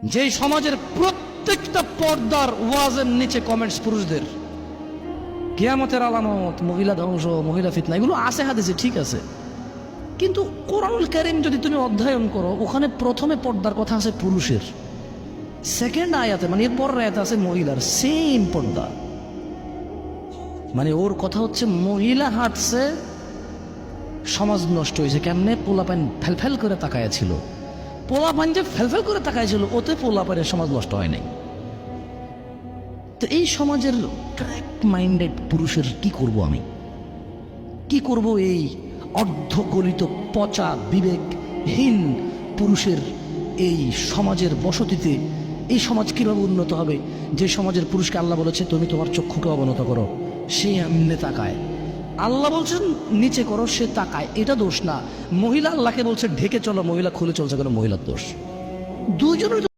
যে সমাজের প্রত্যেকটা পর্দার ওয়াজের নিচে কমেন্টস পুরুষদের, কিয়ামতের আলামত, মহিলা ধ্বংস, মহিলা ফিতনা, এগুলো আছে হাদিসে, ঠিক আছে, কিন্তু কোরআনুল কারীম যদি তুমি অধ্যয়ন করো, ওখানে প্রথমে পর্দার কথা আছে পুরুষের, সেকেন্ড আয়াতে মানে এর পরের আয়াতে আছে মহিলার, সেম পর্দা। মানে ওর কথা হচ্ছে মহিলা হাঁটছে, সমাজ নষ্ট হয়েছে কেমনে? পোলাপান ফেলফেল করে তাকায়া ছিল, পোলাপান যে ফেলফেল করে তাকাইছিল, ওতে পোলাপানের সমাজ নষ্ট হয় নাই। তো এই সমাজের ক্র্যাক মাইন্ডেড পুরুষের কি করব আমি? কি করব এই অর্ধগলিত পচা বিবেকহীন পুরুষের এই সমাজের বসতিতে? এই সমাজ কিভাবে উন্নত হবে যে সমাজের পুরুষকে আল্লাহ বলেছে তুমি তোমার চক্ষুকে অবনত করো, সে এমনি তাকায়। আল্লাহ বলছেন নিচে করো, সে তাকায়, এটা দোষ না। মহিলা আল্লাহকে বলছে ঢেকে চলো, মহিলা খুলে চলছে কেন? মহিলার দোষ। দুজনের